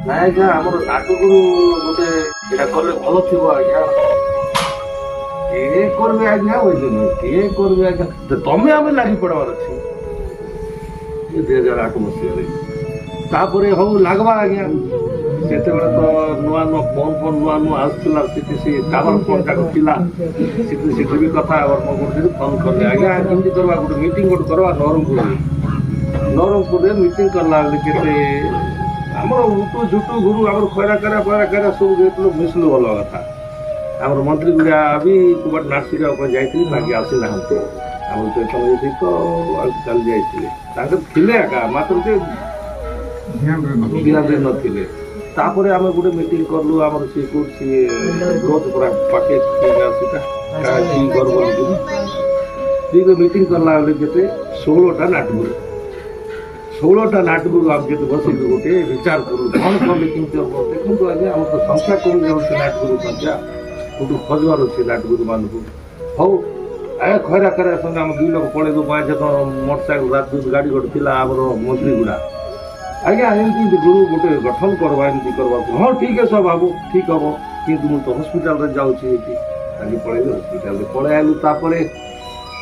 ନାଇଁ ଆଜ୍ଞା ଆମର ନାଟକୁ ଗୋଟେ ଏଇଟା କଲେ ଭଲ ଥିବ ଆଜ୍ଞା। କିଏ କରିବେ ଆଜ୍ଞା ବୁଝୁନି କିଏ କରିବେ ଆଜ୍ଞା ତମେ ଆମେ ଲାଗି ପଡବାର ଅଛି 2008 ମସିହାରେ। ତାପରେ ହଉ ଲାଗବା ଆଜ୍ଞା ସେତେବେଳେ ତ ନୂଆ ନୂଆ ଫୋନ ନୂଆ ଆସୁଥିଲା ସେଠି ସେ ଟାୱାର ଫୋନ ଯାକ ଥିଲା ସେଠି ବି କଥା ଆରମ୍ଭ କରୁଥିଲି ଫୋନ କଲେ ଆଜ୍ଞା କେମିତି କରିବା ଗୋଟେ ମିଟିଂ ଗୋଟେ କରିବା ନବରଙ୍ଗପୁରରେ ମିଟିଂ କଲା ବେଳେ କେତେ ଆମର ଉଟୁ ଝୁଟୁ ଗୁରୁ ଆମର ଖରା ସବୁ ଯେତେବେଳେ ମିଶିଲୁ ଭଲ କଥା। ଆମର ମନ୍ତ୍ରୀ ଗୁଡ଼ା ବି କୁଆଡ଼େ ନାର୍ସିଂରେ ଉପରେ ଯାଇଥିଲି ବାକି ଆସିନାହାନ୍ତି ଆମର ଚୈତନ୍ୟ ସହିତ ଚାଲି ଯାଇଥିଲେ ତାଙ୍କର ଥିଲେ ଏକା ମାତ୍ର ଯେ ଧ୍ୟାନରେ ନଥିଲେ। ତାପରେ ଆମେ ଗୋଟେ ମିଟିଂ କଲୁ ଆମର ସେ କୋଉଠି ଗ୍ରୋଥ ପୁରା ପ୍ୟାକେଜ ଠିକ ମିଟିଂ କଲା ବେଳେ କେତେ 16ଟା ନାଟଗୁରୁ ଆମେ ଯେତେ ବସିକି ଗୋଟେ ବିଚାର କରୁ କ'ଣ କଲେ କେମିତି ହବ ଦେଖନ୍ତୁ ଆଜ୍ଞା ଆମର ତ ସଂଖ୍ୟା କମି ଯାଉଛି ନାଟଗୁରୁ ସଂଖ୍ୟା କୋଉଠୁ ଖୋଜିବାର ଅଛି ନାଟଗୁରୁ ମାନଙ୍କୁ। ହଉ ଆଜ୍ଞା ଖରା ସଙ୍ଗେ ଆମ 2 ଲୋକ ପଳେଇବୁ ପାଞ୍ଚ ମୋଟରସାଇକେଲ ରାଜଦୂତ ଗାଡ଼ି ଗୋଟେ ଥିଲା ଆମର ମନ୍ତ୍ରୀ ଗୁଡ଼ା ଆଜ୍ଞା ଏମିତି ଗୁରୁ ଗୋଟେ ଗଠନ କରବା ଏମିତି କରିବାକୁ ହଁ ଠିକ ଅଛି ବାବୁ ଠିକ ହବ କିନ୍ତୁ ମୁଁ ତ ହସ୍ପିଟାଲରେ ଯାଉଛି ଏଠି ଆଜି ପଳେଇଲି ହସ୍ପିଟାଲରେ ପଳେଇ ଆଇଲୁ।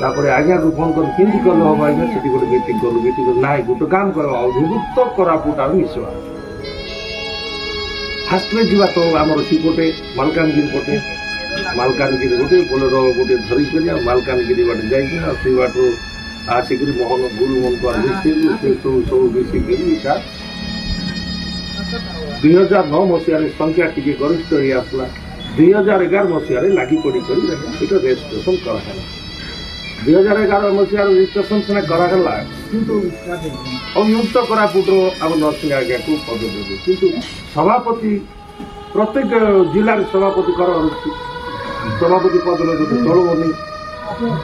ତାପରେ ଆଜ୍ଞାକୁ ଫୋନ କଲୁ କେମିତି କଲେ ହବ ଆଜ୍ଞା ସେଠି ଗୋଟେ ମିଟିଂ କଲୁ ନାଇଁ ଗୋଟେ କାମ କରିବା ଅଭିଭୁକ୍ତ କୋରାପୁଟ ଆଉ ମିଶିବା ଫାଷ୍ଟରେ ଯିବା ତ ଆମର ସେପଟେ ମାଲକାନଗିରି ପଟେ ମାଲକାନଗିରି ଗୋଟେ ବୋଲେର ଗୋଟେ ଧରିକରି ଆଉ ମାଲକାନଗିରି ବାଟେ ଯାଇକି ଆଉ ସେଇ ବାଟରୁ ଆସିକରି ମୋହନ ଗୁରୁମାନଙ୍କୁ ମିଶିଲୁ ସେ ସବୁ ମିଶିକରି ଏଇଟା 2009 ମସିହାରେ ସଂଖ୍ୟା ଟିକେ ଗରିଷ୍ଠ ହେଇ ଆସିଲା 2011 ମସିହାରେ ଲାଗି ପଡ଼ିକରି ଏଇଟା ରେଜିଷ୍ଟ୍ରେସନ କରାହେଲା 2011 ମସିହାର ରେଜିଷ୍ଟ୍ରେସନ ସିନା କରାଗଲା କିନ୍ତୁ ଅଭିଯୁକ୍ତ କୋରାପୁଟର ଆମ ନରସିଂହ ଆଜ୍ଞାକୁ ପଦ ଦେବେ କିନ୍ତୁ ସଭାପତି ପ୍ରତ୍ୟେକ ଜିଲ୍ଲାରେ ସଭାପତି କରାଯାଉଛି ସଭାପତି ପଦରେ ଯଦି ଚଳୁନି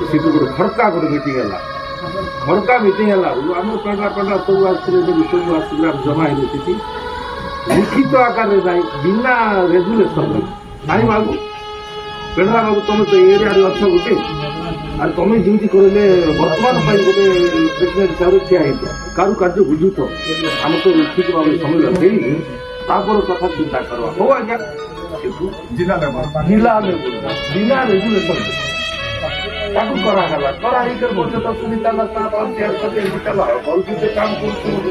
ସେଠି ଗୋଟେ ଖଡ଼କା ଗୋଟେ ମିଟିଂ ହେଲା ଆମର ପାଣ୍ଡା ସବୁ ଆସିଥିଲେ ସବୁ ଆସିଥିଲେ ଆମେ ଜମା ହେଲେ ସେଠି ଲିଖିତ ଆକାରରେ ନାହିଁ ବିନା ରେଜୁଲେସନରେ ନାଇଁ ବାବୁ ପେଣ୍ଡା ବାବୁ ତମେ ତ ଏରିଆରେ ଅଛ ଗୋଟେ ଆଉ ତମେ ଯେମିତି କହିଲେ ବର୍ତ୍ତମାନ ପାଇଁ ଗୋଟେ ପ୍ରେସିଡେଣ୍ଟ ହିସାବରେ ଠିଆ ହେଇଛ କାରୁକାର୍ଯ୍ୟ ବୁଝୁଛ ଆମେ ତ ଠିକ ଭାବରେ ସମୟ ଦେଇନି ତାପରେ କଥା ଚିନ୍ତା କରିବା ହଉ ଆଜ୍ଞା ଜିଲ୍ଲା ବିନା ରେଜୁଲେସନ ତାକୁ କରାହେଲା ହେଇକରି ବର୍ଷ ତ ସୁବିଧା କାମ କରୁଛୁ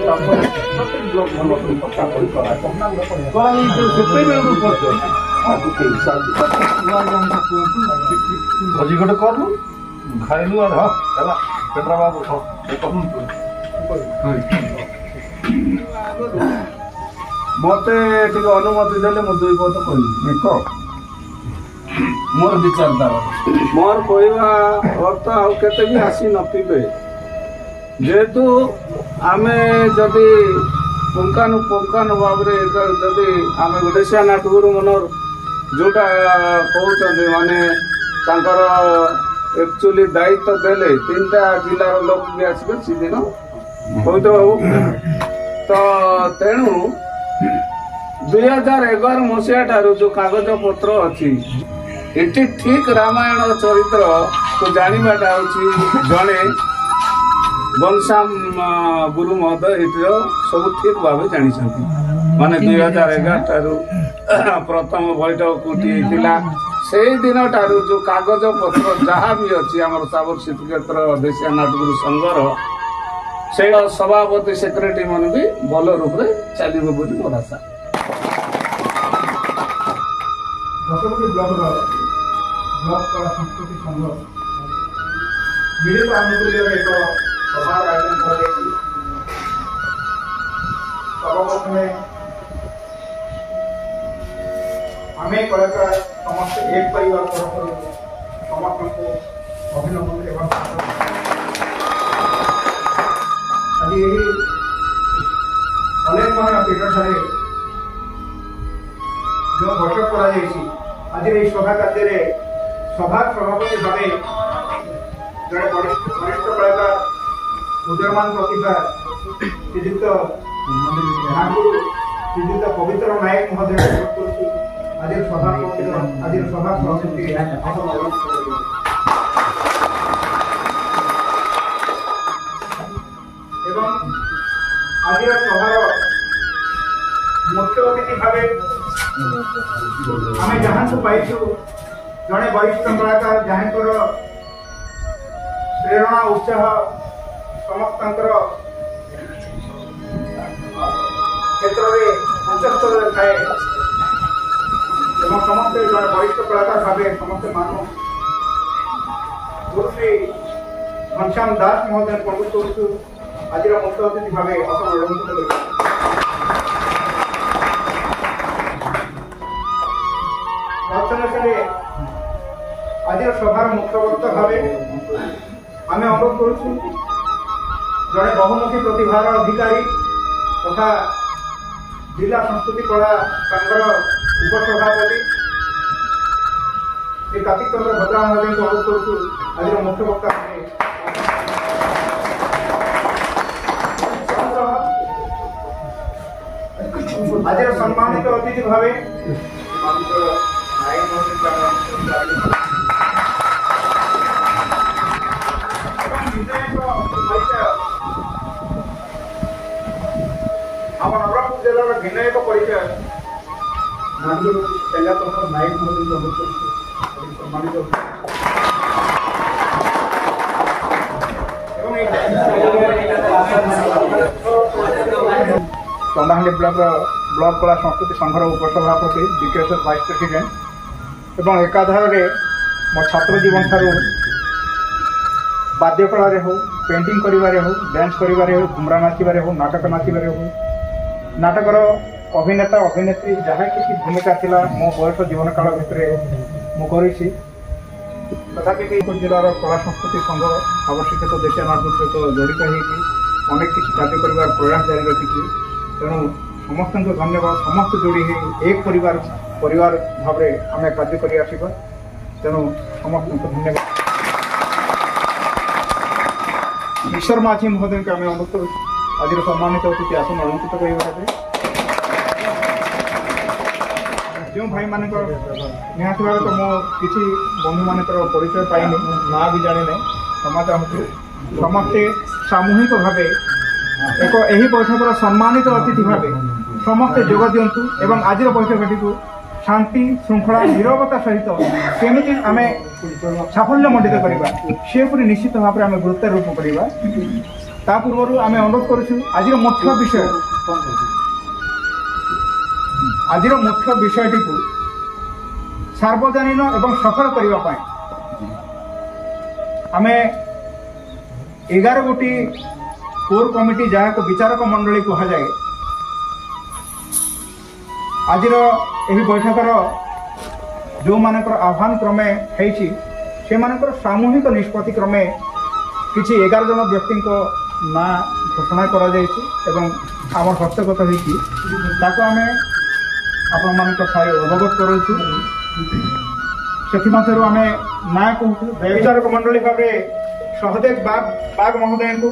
ତାପରେ ପ୍ରତ୍ୟେକ ବ୍ଲକ ଭଲ କରି କଥା କରି କରାହେଇକରି ସେତେବେଳକୁ ଭୋଜି ଗୋଟେ କଲୁ ଖାଇଲୁ ଆଉ ହଁ ହେଲା ପେଟ୍ରା ବାବୁ ମତେ ଟିକେ ଅନୁମତି ଦେଲେ ମୁଁ 2 ପଦ କହିବି ମୋର ବିଚାରଧାରା ମୋର କହିବା ଅର୍ଥ ଆଉ କେତେ ବି ଆସି ନଥିବେ ଯେହେତୁ ଆମେ ଯଦି ପୁଙ୍ଖାନୁ ଭାବରେ ଯଦି ଆମେ ଗୋଟେସିଆ ନାଟଗୁରୁ ମନର ଯୋଉଟା କହୁଛନ୍ତି ମାନେ ତାଙ୍କର एक्चुअली दायित्व देले 3टा जिलार लोक भी आसबे सीदिन कविता बाबू तो तेणु 2011 मसीहा ठारू जो कागज पत्र अच्छी एटी ठीक रामायण चरित्र तो जानिबाटा होची जणे घनश्याम गुरु महोदय एटीर सब ठीक भाव जानी माने 2011 ठारू प्रथम बैठक कोटी से दिन ठारू जो कागज पत्र जहाँ भी अच्छी आम साबर श्रीक्षेत्र देशिया नाटगुरु संघर से सभापति सेक्रेटरी मन भी भल रूप से चलो बोली मोर आशा ब्लॉक कला संस्कृति संघ मिलित आनुकूल्य एक सभा आयोजन सर्वप्रथमे आम कलाकार समस्त एक परिवार तरफ समस्त को अभिनंदन एवं आज अनेक मान पीठ ठारे जो बैठक कर आज सभा कार्य सभा सभापति भाव जड़े वरिष्ठ कलाकार उदयमान प्रतिभा श्रीजुक्त श्रीजुक्त पवित्र नायक महोदय आज सभा सभापति एवं आज सभार मुख्य अतिथि भावे आम जहाँ पाइछु जड़े वरिष्ठ कलाकार जहाँ प्रेरणा उत्साह समस्त क्षेत्र में उच्च स्तर थाए समस्ते जड़े वरिष्ठ कलाकार भाव समस्ते मानू गुरुश्री घनश्याम दास महोदय प्रभुत्व करूँ आज मुख्य अतिथि भाव असम अलंकृत आज सभार मुख्य वक्ता भाव आम अनुरोध करुँ जड़े बहुमुखी प्रतिभार अधिकारी तथा जिला संस्कृति कला संघर उपसभापति श्री कार्तिक चंद्र भद्रा महोदय को अनुरोध करुँ आज मुख्य वक्ता आज सम्मानित अतिथि भाव आम नवरंगपुर जिलार भिन्न एक परिचय नायक सम्मानित चंदाहांडी ब्लॉक कला संस्कृति संघर उपसभापति विकेश्वर वाइस प्रेसिडेंट एवं एकाधार मो छात्र जीवन ठारू वाद्य कला हो पेंटिंग करिवारे हो डांस करिवारे हो घुमरा नाचिबारे हो नाटक नाचिबारे हो नाटकर अभिनेता अभिनेत्री जहाँ किसी भूमिका थिला मो बयस जीवन काल भितर मुझे तथापि जिलार कला संस्कृति संघ आवश्यक देशिया नाटक सहित जड़ित होनेक किसी कार्य कर प्रयास जारी रखी तेणु समस्त धन्यवाद समस्त जोड़ी एक परिवार भाव आम कार्य कर तेणु समस्त धन्यवाद ईश्वर माझी महोदय को आम अनुरोध करूँ आज सम्मानित अतिथि आसन अलंकृत कर जो भाई मान निहत भाव तो मो किसी बंधु मान परिचय पाइनि ना भी जानी ना क्षमा चाहूँ समस्ते सामूहिक भाव एक यही बैठक सम्मानित अतिथि भाव समस्ते जोग दिंतु एवं आज बैठकटी को शांति श्रृंखला निरवता सहित केमी आम साफल्य मंडित करवा से निश्चित भाव में आम गुरुत्वारोप करवा ता पूर्व आम अनुरोध करूँ आज मुख्य विषयटी को सार्वजनीन एवं सफल करने आम 11 गोटी कोर कमिटी जहाँ को विचारक मंडली कहुए आज बैठकर जो मानकर आह्वान क्रमे से सामूहिक निष्पत्ति क्रमे किसी 11 जन व्यक्ति ना घोषणा करा आम हस्तगत होती आम आपण मान अवगत करूँ से आम ना कहूँ विचारक मंडली भाव सहदेव बाग महोदय को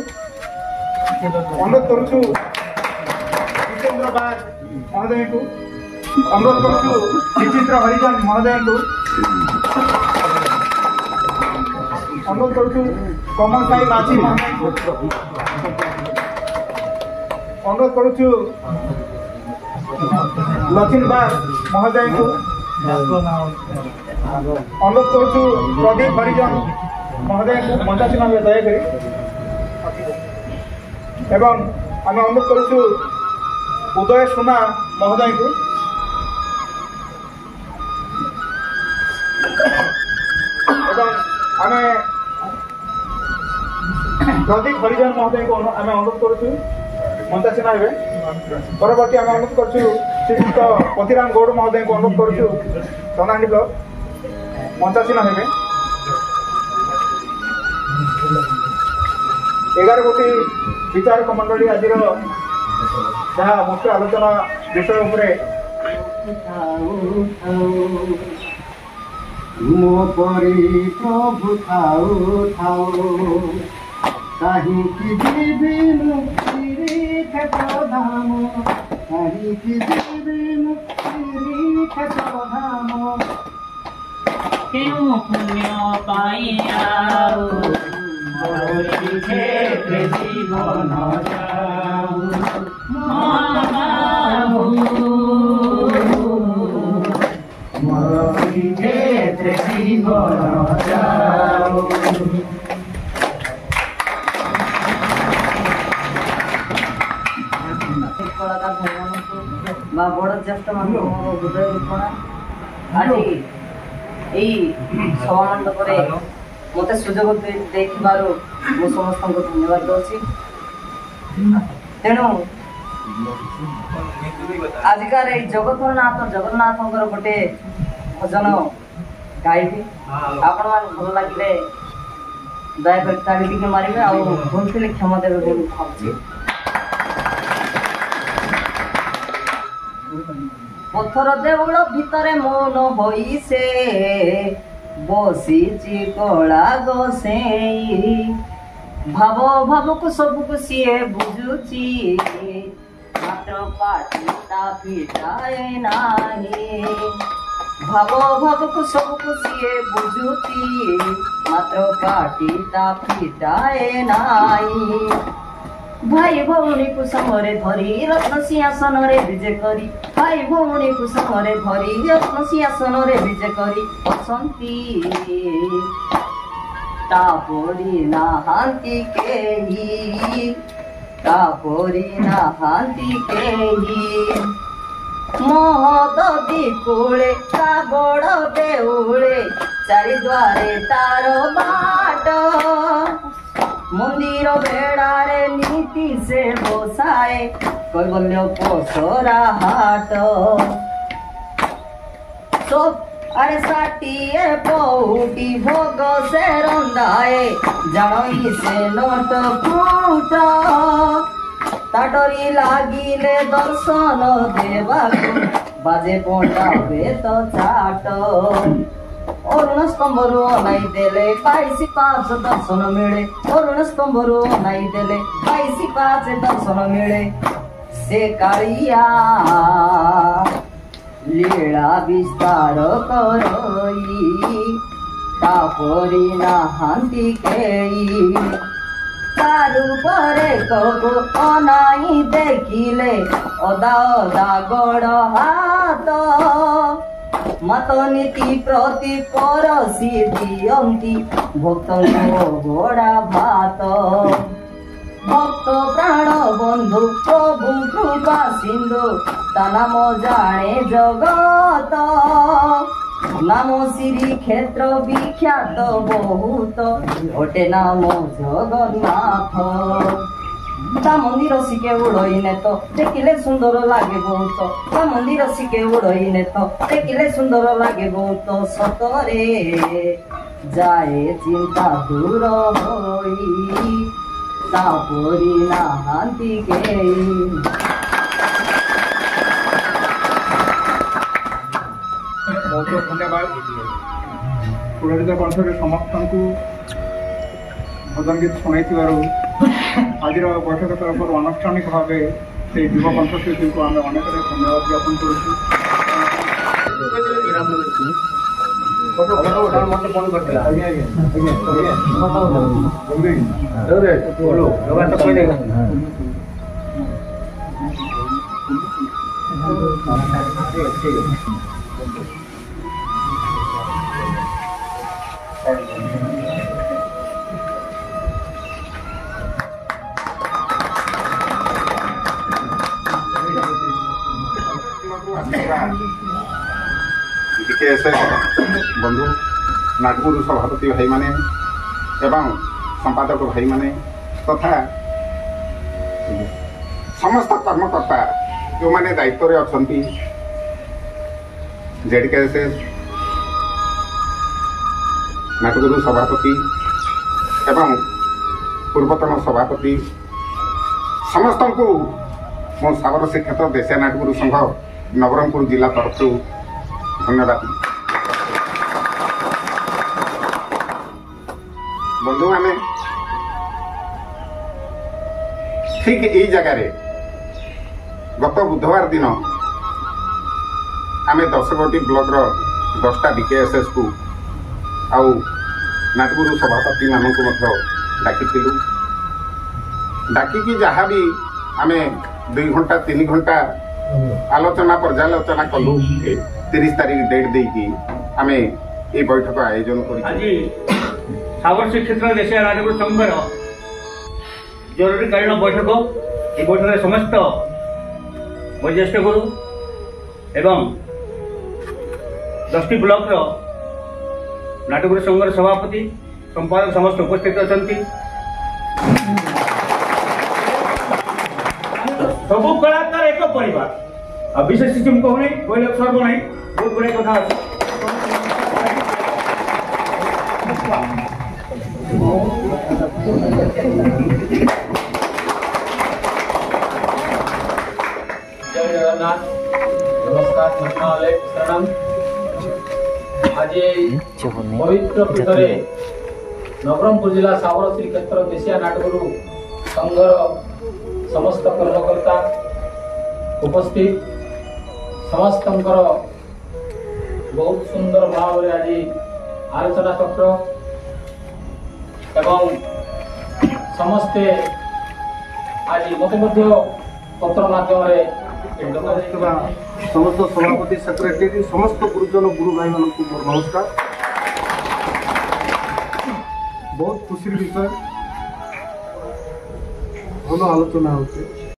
अनुरोध करूँ जितेन्द्र बाग महोदय को अनुरोध करूँ विचित्र हरिजन महोदय को अनुरोध करूँ कमल साई माझी महोदय को अनुरोध करूँ लक्ष्मण बाग महोदय को अनुरोध करूँ प्रदीप हरिजन महोदय को मंचासीन भाव दयाकोरी एवं आम अनुरोध करूँ उदय सुना महोदय को एवं आम प्रदीप हरिजन महोदय को आम अनुरोध करूँ मंचासीन हे परवर्ती आम अनुरोध करूँ श्रीयुक्त पतिराम गौड़ महोदय को अनुरोध करूँ चंदाहांडी ब्लॉक मंचासीन हे 11 गोटी विचारक मंडली आज जहाँ मुख्य आलोचना विषय उपरे मो परी प्रभु थाओ थाओ कहीं की देवी मुक्ति धाम कहीं की देवी मुक्ति धाम क्यों पुण्य पाई आओ क्षेत्र जीवन जाओ बा बड़ ज्येष्ठ मान हृदय प्रणाम। आज सभा मंडप मत सुजोग देखिबारु मु समस्त को धन्यवाद दूची। तेणु आजिकार जगतनाथ गोटे भजन गाइबी आपण मान भल लगे दयाकर ताली टिके मारे भूल क्षमा देवे बोली भावुची। पथर देउल भितर मन होई से बसीची कला गोसेई भाव भावक सबको सीए बुझुची मात्र पाटीता पिटाए नाही भाव भावक सबको सीए बुझुची मात्र पाटीता पिटाए नाही भाई भौणी को समरे धरी रत्न सिंहासन रे विजय करी भाई भौणी को समरे धरी रत्न सिंहासन रे विजय करी बसंती तापरी नाहांती केही महददी कूले कागड़ देउले चारि द्वारे तार बाट मंदिर बेड़ारे नीति से बसाए कैवल्य पोसरा हाट सब अरे साटिए पौटी भोग से रंधाए जानई से नोट फूट ताटरी लागिले दर्शन देवाको बाजे पटावे तो चाट अरुण स्तंभरू अनाई देले पाइसी 5 दर्शन मिले अरुण स्तंभरू अनाई देले पाइसी 5 दर्शन मिले से कालिया लीला विस्तार करई तापरी नाहांती केई तारु परे कबो अनाई देखिले अदा अदा गड़ हाथ मत नीति प्रति परसी दियंती भक्त गोड़ा भात भक्त प्राण बंधु प्रभु कृपा सिंधु ता नाम जाने जगत नाम श्री क्षेत्र विख्यात बहुत गोटे नाम जगन्नाथ ता मंदिर सिके उड़ईने तो देखिले सुंदर लागे बहुत ता मंदिर सिके उड़ईने तो देखिले सुंदर लागे बहुत सतरे जाए चिंता दूर होई तापरी नाहांती केई बहुत बहुत धन्यवाद पुरोहित कंठरे समस्त को भजन गीत शुणाई आज बैठक तरफ आनुष्ठानिक भाव से युवा कंठशिल्पी को आम अनेक धन्यवाद ज्ञापन बंधु नाटगुरु सभापति भाई माने एवं संपादक भाई माने तथा समस्त कर्मकर्ता जो माने दायित्व रे अछंती जेडीकेएसएस नाटगुरु सभापति एवं पूर्वतन सभापति समस्त को मो सागर श्रीक्षेत्र देशिया नाटगुरु संघ नवरंगपुर जिला तरफ धन्यवाद। बंधु आमे ठीक यही जगार गत बुधवार दिन आमे 10 ब्लॉक रो 10टा बीकेएसएस को आउ नाटगुरु सभापति मानक डाकी जहाँ भी आमे 2 घंटा 3 घंटा आलोचना पर्यालोचना कलु 30 तारीख डेट देकी आमे ये बैठक आयोजन करी सागर श्रीक्षेत्र देशिया नाटगुरु संघर जरूरीकालीन बैठक ये बैठक समस्त वरिष्ठ गुरु एवं 10टी ब्लॉक नाटक संघर सभापति संपादक समस्त उपस्थित अच्छा सब कलाकार एक परिवार विशेष किसी कहूनी कोई सर्व नहीं बहुत बड़े कथा अच्छे जय जगन्नाथ नमस्कार शरणम आज पवित्र पीठरे नवरंगपुर जिला सावर श्रीक्षेत्र देशिया नाटक संघर समस्त कर्मकर्ता उपस्थित समस्त बहुत सुंदर भाव में आज आलोचना चक्र एवं समस्ते आज मत पत्र माध्यम समस्त सभापति सेक्रेटरी समस्त गुरुजन गुरु भाई मान नमस्कार। बहुत खुशी विषय भल आलोचना होचे।